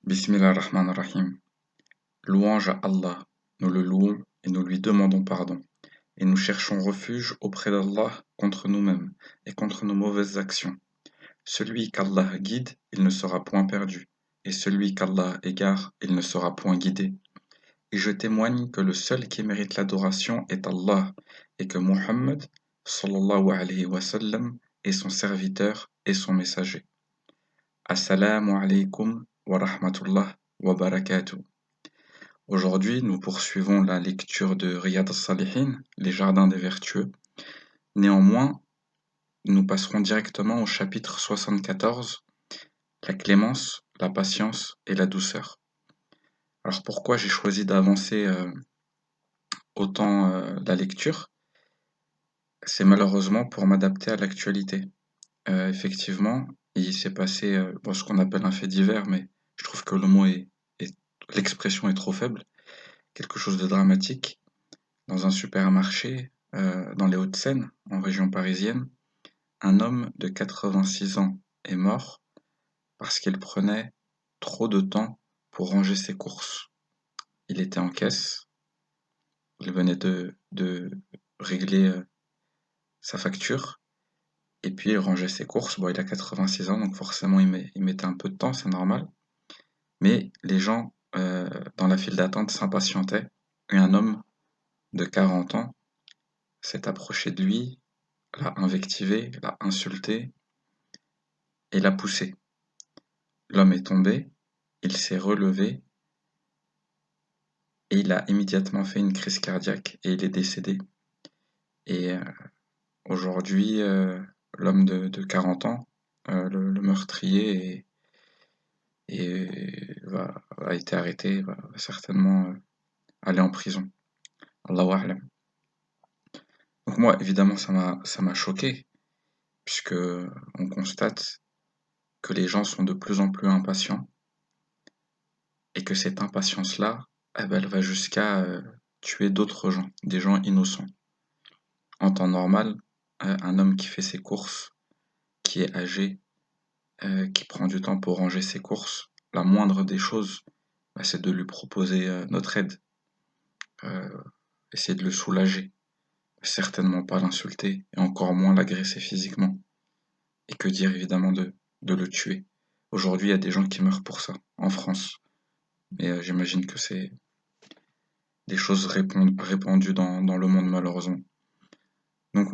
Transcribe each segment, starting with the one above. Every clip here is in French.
Bismillah ar-Rahman ar-Rahim. Louange à Allah, nous le louons et nous lui demandons pardon. Et nous cherchons refuge auprès d'Allah contre nous-mêmes et contre nos mauvaises actions. Celui qu'Allah guide, il ne sera point perdu, et celui qu'Allah égare, il ne sera point guidé. Et je témoigne que le seul qui mérite l'adoration est Allah, et que Muhammad, sallallahu alayhi wa sallam, est son serviteur et son messager. Assalamu alaykum wa rahmatullah wa barakatuh. Aujourd'hui, nous poursuivons la lecture de Riyad al-Salihin, les Jardins des Vertueux. Néanmoins, nous passerons directement au chapitre 74, la clémence, la patience et la douceur. Alors pourquoi j'ai choisi d'avancer autant la lecture? C'est malheureusement pour m'adapter à l'actualité. Effectivement, il s'est passé ce qu'on appelle un fait divers, mais je trouve que l'expression est trop faible. Quelque chose de dramatique. Dans un supermarché, dans les Hauts-de-Seine, en région parisienne, un homme de 86 ans est mort parce qu'il prenait trop de temps pour ranger ses courses. Il était en caisse, il venait de régler sa facture, et puis il rangeait ses courses. Bon, il a 86 ans, donc forcément il mettait un peu de temps, c'est normal. Mais les gens dans la file d'attente s'impatientaient, et un homme de 40 ans s'est approché de lui, l'a invectivé, l'a insulté et l'a poussé. L'homme est tombé, il s'est relevé et il a immédiatement fait une crise cardiaque et il est décédé. Et aujourd'hui, l'homme de 40 ans, le meurtrier, a été arrêté, va certainement aller en prison. Allahu a'lam. Donc moi, évidemment, ça m'a choqué, puisque on constate que les gens sont de plus en plus impatients et que cette impatience-là, eh ben, elle va jusqu'à tuer d'autres gens, des gens innocents. En temps normal, un homme qui fait ses courses, qui est âgé, qui prend du temps pour ranger ses courses, la moindre des choses, bah, c'est de lui proposer notre aide, euh, essayer de le soulager, certainement pas l'insulter, et encore moins l'agresser physiquement. Et que dire évidemment de le tuer. Aujourd'hui, il y a des gens qui meurent pour ça, en France. Mais j'imagine que c'est des choses répandues dans le monde malheureusement. Donc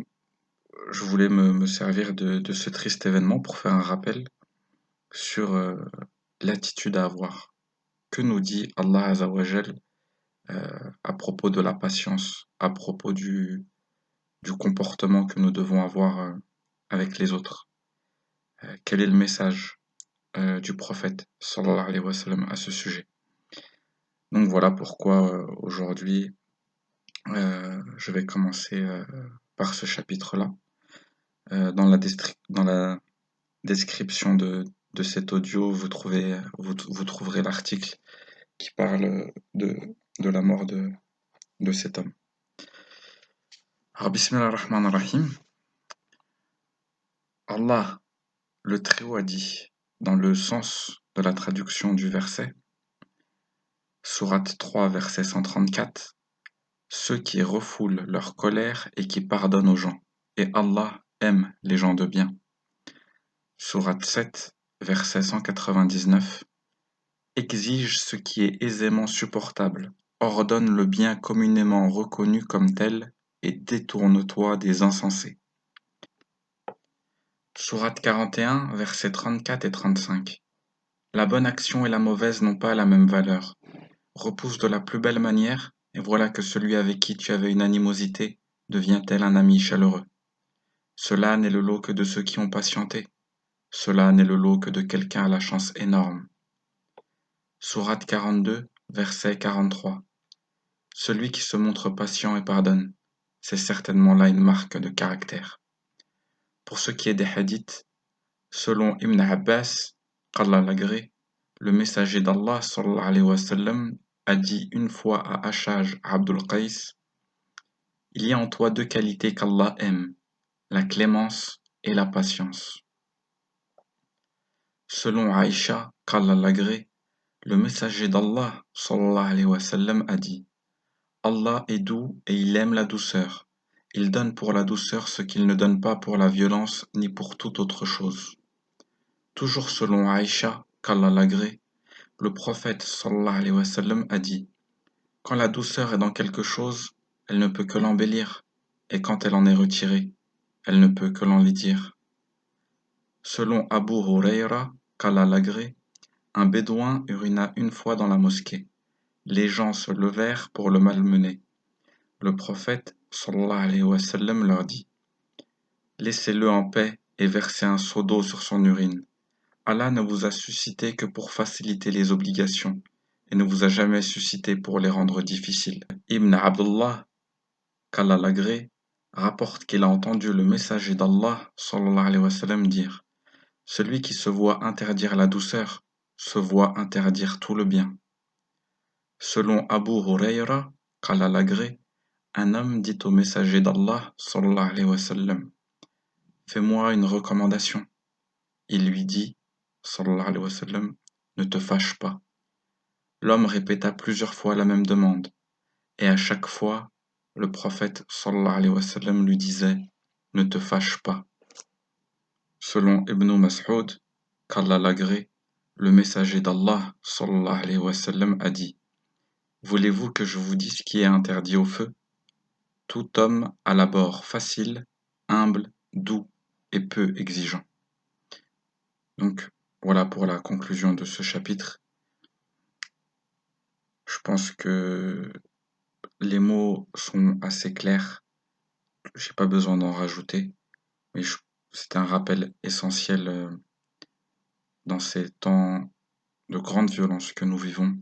je voulais me servir de ce triste événement pour faire un rappel sur l'attitude à avoir. Que nous dit Allah Azzawajal à propos de la patience, à propos du comportement que nous devons avoir avec les autres? Quel est le message du prophète sallallahu alayhi wa sallam à ce sujet? Donc voilà pourquoi aujourd'hui je vais commencer par ce chapitre-là. Dans la description de cet audio, vous trouverez l'article qui parle de la mort de cet homme. Alors, Bismillah ar-Rahman ar-Rahim. Allah, le Très-Haut, a dit, dans le sens de la traduction du verset, Sourate 3, verset 134, ceux qui refoulent leur colère et qui pardonnent aux gens. Et Allah aime les gens de bien. Sourate 7, verset 199, exige ce qui est aisément supportable, ordonne le bien communément reconnu comme tel, et détourne-toi des insensés. Sourate 41, versets 34 et 35. La bonne action et la mauvaise n'ont pas la même valeur. Repousse de la plus belle manière, et voilà que celui avec qui tu avais une animosité devient tel un ami chaleureux. Cela n'est le lot que de ceux qui ont patienté. Cela n'est le lot que de quelqu'un à la chance énorme. Sourate 42, verset 43. Celui qui se montre patient et pardonne, c'est certainement là une marque de caractère. Pour ce qui est des hadiths, selon Ibn Abbas, qu'Allah l'agrée, le messager d'Allah sallallahu alayhi wa sallam a dit une fois à Ashaj Abdul Qais, il y a en toi deux qualités qu'Allah aime, la clémence et la patience. Selon Aïcha, qu'Allah l'agrée, Le messager d'Allah sallallahu alayhi wa sallam a dit: Allah est doux et il aime la douceur. Il donne pour la douceur ce qu'il ne donne pas pour la violence ni pour toute autre chose. Toujours selon Aïcha, qu'Allah l'agrée, le prophète sallallahu alayhi wa sallam a dit: Quand la douceur est dans quelque chose, elle ne peut que l'embellir, et quand elle en est retirée, elle ne peut que l'enlaidir. Selon Abu Hurayra, qu'Allah l'agrée, un bédouin urina une fois dans la mosquée. Les gens se levèrent pour le malmener. Le prophète sallallahu alayhi wa sallam leur dit: Laissez-le en paix et versez un seau d'eau sur son urine. Allah ne vous a suscité que pour faciliter les obligations et ne vous a jamais suscité pour les rendre difficiles. Ibn Abdullah, qu'Allah l'agrée, rapporte qu'il a entendu le messager d'Allah sallallahu alayhi wa sallam dire: Celui qui se voit interdire la douceur se voit interdire tout le bien. Selon Abu Hurayra, qu'Allah l'agrée, un homme dit au messager d'Allah sallallahu alayhi wa sallam: Fais-moi une recommandation. Il lui dit sallallahu alayhi wa sallam: Ne te fâche pas. L'homme répéta plusieurs fois la même demande, et à chaque fois, le prophète sallallahu alayhi wa sallam lui disait: Ne te fâche pas. Selon Ibn Mas'ud, qu'Allah l'agrée, le messager d'Allah sallallahu alayhi wa sallam a dit: Voulez-vous que je vous dise ce qui est interdit au feu? Tout homme à l'abord facile, humble, doux et peu exigeant. Donc voilà pour la conclusion de ce chapitre. Je pense que les mots sont assez clairs, j'ai pas besoin d'en rajouter, mais c'est un rappel essentiel dans ces temps de grande violence que nous vivons,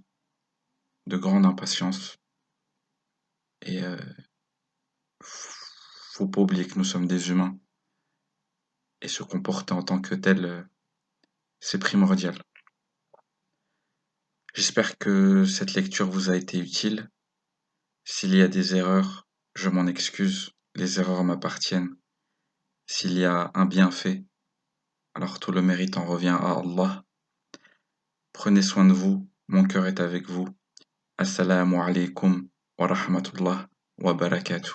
de grande impatience, et faut pas oublier que nous sommes des humains, et se comporter en tant que tel, c'est primordial. J'espère que cette lecture vous a été utile. S'il y a des erreurs, je m'en excuse, les erreurs m'appartiennent. S'il y a un bienfait, alors tout le mérite en revient à Allah. Prenez soin de vous, mon cœur est avec vous. Assalamu alaikum wa rahmatullah wa barakatuh.